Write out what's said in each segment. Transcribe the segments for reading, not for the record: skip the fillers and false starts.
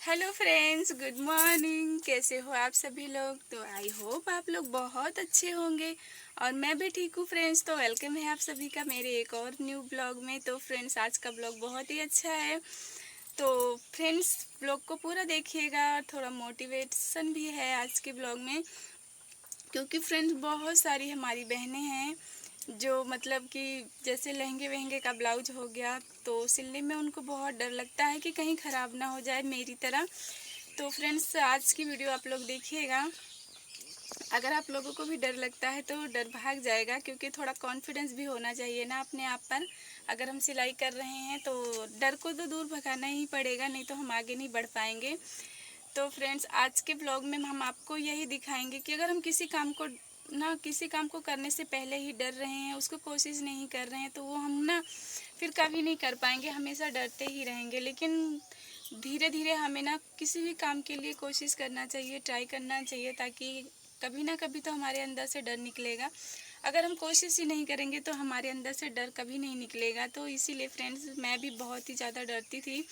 Hello friends, good morning. कैसे हो आप सभी लोग? तो आई होप आप लोग बहुत अच्छे होंगे और मैं भी ठीक हूँ फ्रेंड्स। तो वेलकम है आप सभी का मेरे एक और न्यू ब्लॉग में। तो फ्रेंड्स, आज का ब्लॉग बहुत ही अच्छा है। तो फ्रेंड्स, ब्लॉग को पूरा देखिएगा और थोड़ा मोटिवेशन भी है आज के ब्लॉग में, क्योंकि फ्रेंड्स बहुत सारी हमारी बहनें हैं जो मतलब कि जैसे लहंगे वहंगे का ब्लाउज हो गया तो सिलने में उनको बहुत डर लगता है कि कहीं ख़राब ना हो जाए मेरी तरह। तो फ्रेंड्स, आज की वीडियो आप लोग देखिएगा। अगर आप लोगों को भी डर लगता है तो डर भाग जाएगा, क्योंकि थोड़ा कॉन्फिडेंस भी होना चाहिए ना अपने आप पर। अगर हम सिलाई कर रहे हैं तो डर को तो दूर भगाना ही पड़ेगा, नहीं तो हम आगे नहीं बढ़ पाएंगे। तो फ्रेंड्स, आज के ब्लॉग में हम आपको यही दिखाएंगे कि अगर हम किसी काम को करने से पहले ही डर रहे हैं, उसको कोशिश नहीं कर रहे हैं, तो वो हम ना फिर कभी नहीं कर पाएंगे, हमेशा डरते ही रहेंगे। लेकिन धीरे धीरे हमें ना किसी भी काम के लिए कोशिश करना चाहिए, ट्राई करना चाहिए, ताकि कभी ना कभी तो हमारे अंदर से डर निकलेगा। अगर हम कोशिश ही नहीं करेंगे तो हमारे अंदर से डर कभी नहीं निकलेगा। तो इसीलिए फ्रेंड्स, मैं भी बहुत ही ज़्यादा डरती थी,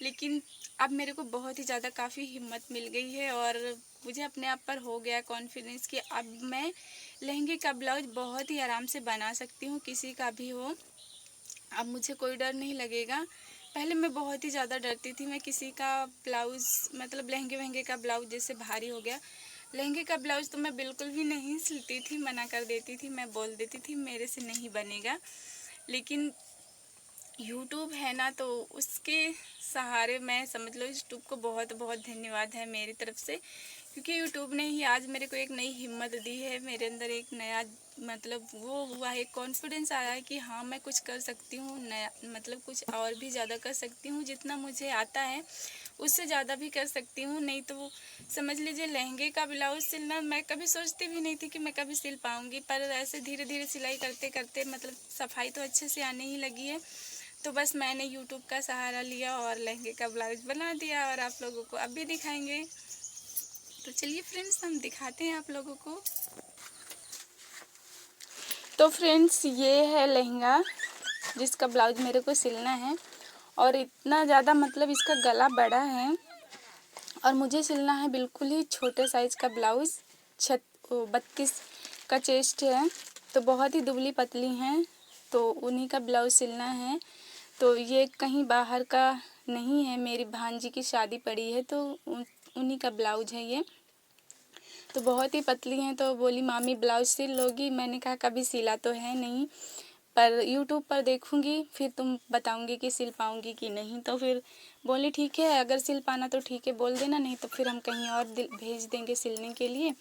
लेकिन अब मेरे को बहुत ही ज़्यादा काफ़ी हिम्मत मिल गई है और मुझे अपने आप पर हो गया कॉन्फिडेंस कि अब मैं लहंगे का ब्लाउज बहुत ही आराम से बना सकती हूँ, किसी का भी हो। अब मुझे कोई डर नहीं लगेगा। पहले मैं बहुत ही ज़्यादा डरती थी। मैं किसी का ब्लाउज़ मतलब लहंगे वहंगे का ब्लाउज जैसे भारी हो गया, लहंगे का ब्लाउज तो मैं बिल्कुल भी नहीं सिलती थी, मना कर देती थी। मैं बोल देती थी मेरे से नहीं बनेगा। लेकिन यूट्यूब है ना, तो उसके सहारे मैं समझ लो यूट्यूब को बहुत बहुत धन्यवाद है मेरी तरफ से, क्योंकि यूट्यूब ने ही आज मेरे को एक नई हिम्मत दी है। मेरे अंदर एक नया मतलब वो हुआ है, कॉन्फिडेंस आया है कि हाँ, मैं कुछ कर सकती हूँ, नया मतलब कुछ और भी ज़्यादा कर सकती हूँ। जितना मुझे आता है उससे ज़्यादा भी कर सकती हूँ। नहीं तो समझ लीजिए लहंगे का ब्लाउज सिलना मैं कभी सोचती भी नहीं थी कि मैं कभी सिल पाऊँगी, पर ऐसे धीरे धीरे सिलाई करते करते मतलब सफाई तो अच्छे से आने ही लगी है। तो बस मैंने यूट्यूब का सहारा लिया और लहंगे का ब्लाउज बना दिया, और आप लोगों को अब भी दिखाएंगे। तो चलिए फ्रेंड्स, हम दिखाते हैं आप लोगों को। तो फ्रेंड्स, ये है लहंगा जिसका ब्लाउज मेरे को सिलना है, और इतना ज़्यादा मतलब इसका गला बड़ा है और मुझे सिलना है बिल्कुल ही छोटे साइज़ का ब्लाउज़। 32 का चेस्ट है, तो बहुत ही दुबली पतली हैं, तो उन्हीं का ब्लाउज़ सिलना है। तो ये कहीं बाहर का नहीं है, मेरी भांजी की शादी पड़ी है तो उन्हीं का ब्लाउज है ये। तो बहुत ही पतली हैं, तो बोली मामी ब्लाउज सिल लोगी? मैंने कहा कभी सिला तो है नहीं, पर यूट्यूब पर देखूंगी फिर तुम बताऊंगी कि सिल पाऊंगी कि नहीं। तो फिर बोली ठीक है, अगर सिल पाना तो ठीक है बोल देना, नहीं तो फिर हम कहीं और भेज देंगे सिलने के लिए।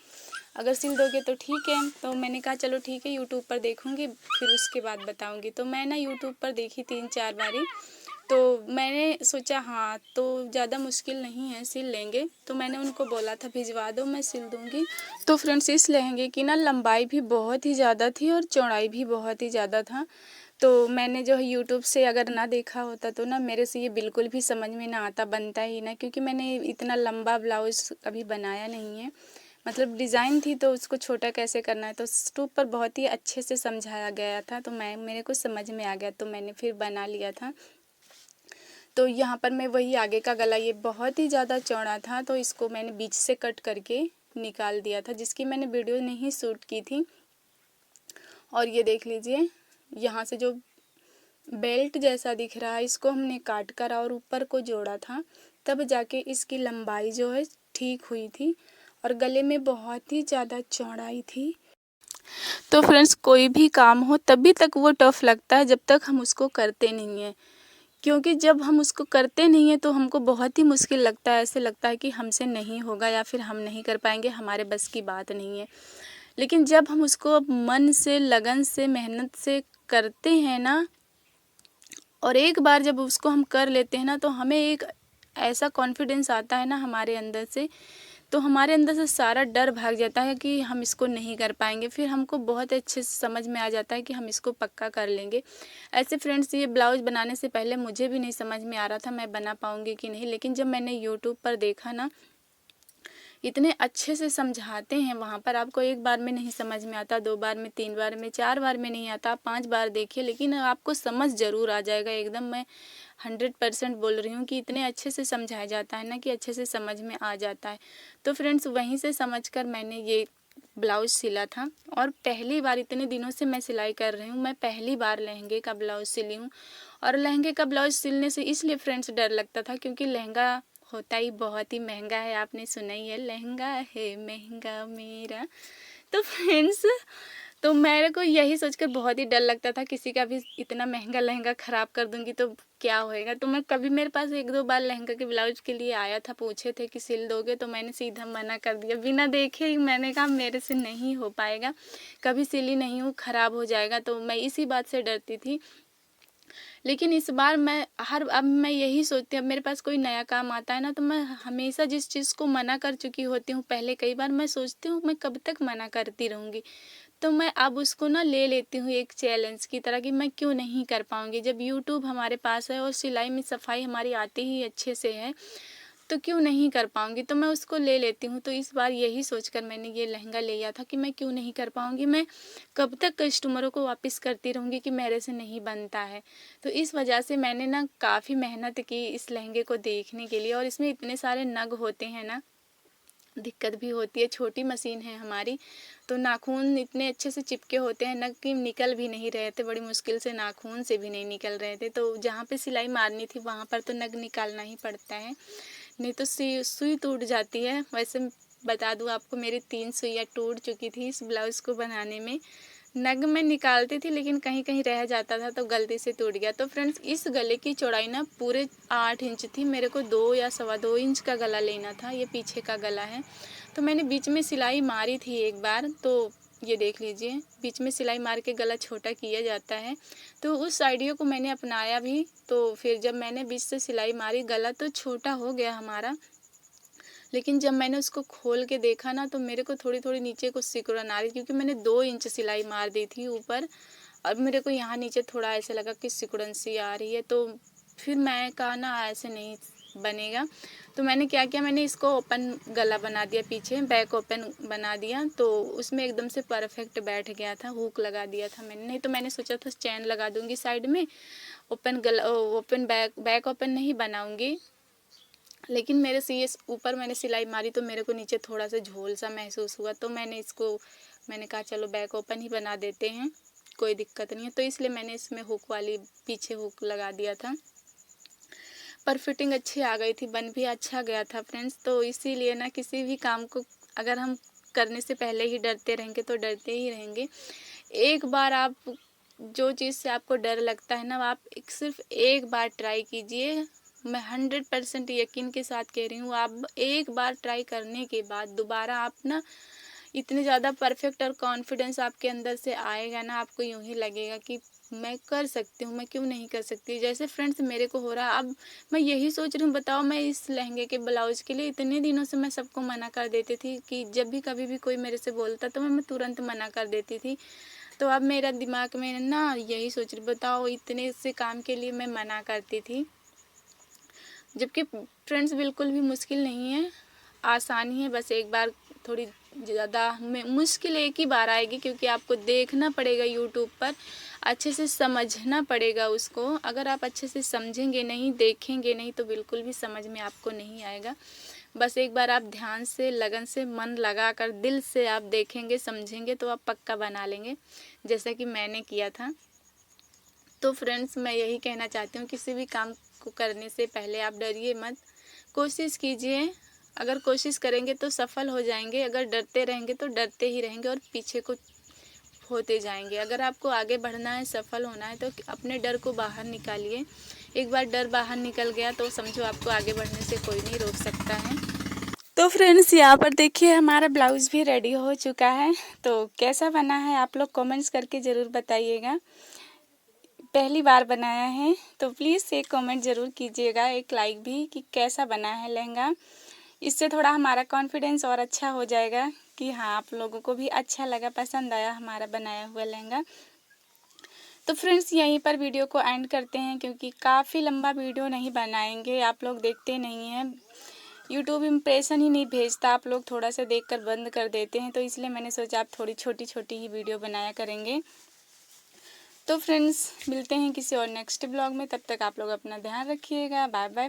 अगर सिल दोगे तो ठीक है। तो मैंने कहा चलो ठीक है, यूट्यूब पर देखूंगी फिर उसके बाद बताऊंगी। तो मैं ना यूट्यूब पर देखी 3-4 बारी, तो मैंने सोचा हाँ, तो ज़्यादा मुश्किल नहीं है, सिल लेंगे। तो मैंने उनको बोला था भिजवा दो, मैं सिल दूँगी। तो फ्रेंड्स, इस लहंगे की ना लंबाई भी बहुत ही ज़्यादा थी और चौड़ाई भी बहुत ही ज़्यादा था। तो मैंने जो है यूट्यूब से अगर ना देखा होता तो ना मेरे से ये बिल्कुल भी समझ में ना आता, बनता ही ना, क्योंकि मैंने इतना लंबा ब्लाउज़ कभी बनाया नहीं है। मतलब डिज़ाइन थी तो उसको छोटा कैसे करना है, तो यूट्यूब पर बहुत ही अच्छे से समझाया गया था, तो मेरे को समझ में आ गया, तो मैंने फिर बना लिया था। तो यहाँ पर मैं वही आगे का गला ये बहुत ही ज़्यादा चौड़ा था, तो इसको मैंने बीच से कट करके निकाल दिया था, जिसकी मैंने वीडियो नहीं शूट की थी। और ये देख लीजिए, यहाँ से जो बेल्ट जैसा दिख रहा है इसको हमने काट कर और ऊपर को जोड़ा था, तब जाके इसकी लंबाई जो है ठीक हुई थी, और गले में बहुत ही ज़्यादा चौड़ाई थी। तो फ्रेंड्स, कोई भी काम हो तभी तक वो टफ लगता है जब तक हम उसको करते नहीं हैं, क्योंकि जब हम उसको करते नहीं हैं तो हमको बहुत ही मुश्किल लगता है, ऐसे लगता है कि हमसे नहीं होगा या फिर हम नहीं कर पाएंगे, हमारे बस की बात नहीं है। लेकिन जब हम उसको मन से, लगन से, मेहनत से करते हैं ना, और एक बार जब उसको हम कर लेते हैं ना, तो हमें एक ऐसा कॉन्फिडेंस आता है ना हमारे अंदर से, तो हमारे अंदर से सारा डर भाग जाता है कि हम इसको नहीं कर पाएंगे। फिर हमको बहुत अच्छे से समझ में आ जाता है कि हम इसको पक्का कर लेंगे। ऐसे फ्रेंड्स, ये ब्लाउज बनाने से पहले मुझे भी नहीं समझ में आ रहा था मैं बना पाऊंगी कि नहीं, लेकिन जब मैंने यूट्यूब पर देखा ना, इतने अच्छे से समझाते हैं वहाँ पर, आपको एक बार में नहीं समझ में आता, 2 बार में, 3 बार में, 4 बार में नहीं आता, 5 बार देखिए, लेकिन आपको समझ ज़रूर आ जाएगा एकदम। मैं 100% बोल रही हूँ कि इतने अच्छे से समझाया जाता है ना कि अच्छे से समझ में आ जाता है। तो फ्रेंड्स वहीं से समझकर मैंने ये ब्लाउज़ सिला था और पहली बार, इतने दिनों से मैं सिलाई कर रही हूँ, मैं पहली बार लहंगे का ब्लाउज़ सिली हूँ। और लहंगे का ब्लाउज़ सिलने से इसलिए फ्रेंड्स डर लगता था क्योंकि लहंगा होता ही बहुत ही महंगा है। आपने सुना ही है, लहंगा है महंगा मेरा। तो फ्रेंड्स, तो मेरे को यही सोचकर बहुत ही डर लगता था, किसी का भी इतना महंगा लहंगा ख़राब कर दूंगी तो क्या होएगा। तो मैं कभी, मेरे पास 1-2 बार लहंगा के ब्लाउज के लिए आया था, पूछे थे कि सिल दोगे, तो मैंने सीधा मना कर दिया बिना देखे ही। मैंने कहा मेरे से नहीं हो पाएगा, कभी सिली नहीं हूँ, ख़राब हो जाएगा। तो मैं इसी बात से डरती थी। लेकिन इस बार मैं अब मैं यही सोचती हूँ, अब मेरे पास कोई नया काम आता है ना, तो मैं हमेशा जिस चीज़ को मना कर चुकी होती हूँ पहले कई बार, मैं सोचती हूँ मैं कब तक मना करती रहूँगी। तो मैं अब उसको ना ले लेती हूँ एक चैलेंज की तरह कि मैं क्यों नहीं कर पाऊँगी। जब यूट्यूब हमारे पास है और सिलाई में सफाई हमारी आती ही अच्छे से है, तो क्यों नहीं कर पाऊँगी, तो मैं उसको ले लेती हूँ। तो इस बार यही सोचकर मैंने ये लहंगा लिया था कि मैं क्यों नहीं कर पाऊँगी, मैं कब तक कस्टमरों को वापस करती रहूँगी कि मेरे से नहीं बनता है। तो इस वजह से मैंने ना काफ़ी मेहनत की इस लहंगे को देखने के लिए। और इसमें इतने सारे नग होते हैं ना, दिक्कत भी होती है। छोटी मशीन है हमारी, तो नाखून इतने अच्छे से चिपके होते हैं नग कि निकल भी नहीं रहे थे, बड़ी मुश्किल से, नाखून से भी नहीं निकल रहे थे। तो जहाँ पे सिलाई मारनी थी वहाँ पर तो नग निकालना ही पड़ता है, नहीं तो सुई टूट जाती है। वैसे बता दूँ आपको, मेरी 3 सुइयाँ टूट चुकी थी इस ब्लाउज़ को बनाने में। नग में निकालती थी लेकिन कहीं कहीं रह जाता था तो गलती से टूट गया। तो फ्रेंड्स, इस गले की चौड़ाई ना पूरे 8 इंच थी। मेरे को 2 या 2.25 इंच का गला लेना था। ये पीछे का गला है। तो मैंने बीच में सिलाई मारी थी एक बार, तो ये देख लीजिए, बीच में सिलाई मार के गला छोटा किया जाता है। तो उस आइडिया को मैंने अपनाया भी। तो फिर जब मैंने बीच से सिलाई मारी, गला तो छोटा हो गया हमारा, लेकिन जब मैंने उसको खोल के देखा ना, तो मेरे को थोड़ी थोड़ी नीचे को सिकुड़न आ रही, क्योंकि मैंने 2 इंच सिलाई मार दी थी ऊपर। अब मेरे को यहाँ नीचे थोड़ा ऐसे लगा कि सिकुड़न सी आ रही है। तो फिर मैं कहा ना ऐसे नहीं बनेगा। तो मैंने क्या किया, मैंने इसको ओपन गला बना दिया, पीछे बैक ओपन बना दिया। तो उसमें एकदम से परफेक्ट बैठ गया था, हुक लगा दिया था मैंने। नहीं तो मैंने सोचा था चैन लगा दूंगी साइड में, ओपन गला, ओपन बैक ओपन नहीं बनाऊंगी। लेकिन मेरे से ये ऊपर मैंने सिलाई मारी तो मेरे को नीचे थोड़ा सा झोल सा महसूस हुआ। तो मैंने कहा चलो बैक ओपन ही बना देते हैं, कोई दिक्कत नहीं है। तो इसलिए मैंने इसमें हुक वाली पीछे हुक लगा दिया था। पर फिटिंग अच्छी आ गई थी, बन भी अच्छा गया था फ्रेंड्स। तो इसीलिए ना, किसी भी काम को अगर हम करने से पहले ही डरते रहेंगे तो डरते ही रहेंगे। एक बार आप जो चीज़ से आपको डर लगता है ना, आप सिर्फ एक बार ट्राई कीजिए। मैं 100% यकीन के साथ कह रही हूँ, आप एक बार ट्राई करने के बाद दोबारा आप ना इतने ज़्यादा परफेक्ट और कॉन्फिडेंस आपके अंदर से आएगा ना, आपको यूं ही लगेगा कि मैं कर सकती हूँ, मैं क्यों नहीं कर सकती। जैसे फ्रेंड्स मेरे को हो रहा, अब मैं यही सोच रही हूँ, बताओ, मैं इस लहंगे के ब्लाउज के लिए इतने दिनों से मैं सबको मना कर देती थी कि जब भी कभी भी कोई मेरे से बोलता तो मैं तुरंत मना कर देती थी। तो अब मेरा दिमाग में ना यही सोच रही, बताओ, इतने से काम के लिए मैं मना करती थी, जबकि फ्रेंड्स बिल्कुल भी मुश्किल नहीं है, आसान ही है। बस एक बार थोड़ी ज़्यादा मुश्किल एक ही बार आएगी, क्योंकि आपको देखना पड़ेगा यूट्यूब पर, अच्छे से समझना पड़ेगा उसको। अगर आप अच्छे से समझेंगे नहीं, देखेंगे नहीं, तो बिल्कुल भी समझ में आपको नहीं आएगा। बस एक बार आप ध्यान से, लगन से, मन लगा कर, दिल से आप देखेंगे, समझेंगे, तो आप पक्का बना लेंगे, जैसा कि मैंने किया था। तो फ्रेंड्स, मैं यही कहना चाहती हूँ, किसी भी काम को करने से पहले आप डरिए मत, कोशिश कीजिए। अगर कोशिश करेंगे तो सफल हो जाएंगे, अगर डरते रहेंगे तो डरते ही रहेंगे और पीछे को होते जाएंगे। अगर आपको आगे बढ़ना है, सफल होना है, तो अपने डर को बाहर निकालिए। एक बार डर बाहर निकल गया तो समझो आपको आगे बढ़ने से कोई नहीं रोक सकता है। तो फ्रेंड्स, यहाँ पर देखिए हमारा ब्लाउज़ भी रेडी हो चुका है। तो कैसा बना है आप लोग कमेंट्स करके ज़रूर बताइएगा। पहली बार बनाया है तो प्लीज़ एक कमेंट ज़रूर कीजिएगा, एक लाइक भी, कि कैसा बना है लहंगा। इससे थोड़ा हमारा कॉन्फिडेंस और अच्छा हो जाएगा कि हाँ, आप लोगों को भी अच्छा लगा, पसंद आया हमारा बनाया हुआ लहंगा। तो फ्रेंड्स, यहीं पर वीडियो को एंड करते हैं, क्योंकि काफ़ी लंबा वीडियो नहीं बनाएंगे, आप लोग देखते नहीं हैं, यूट्यूब इम्प्रेशन ही नहीं भेजता, आप लोग थोड़ा सा देखकर बंद कर देते हैं। तो इसलिए मैंने सोचा आप थोड़ी छोटी छोटी ही वीडियो बनाया करेंगे। तो फ्रेंड्स मिलते हैं किसी और नेक्स्ट ब्लॉग में, तब तक आप लोग अपना ध्यान रखिएगा। Bye bye.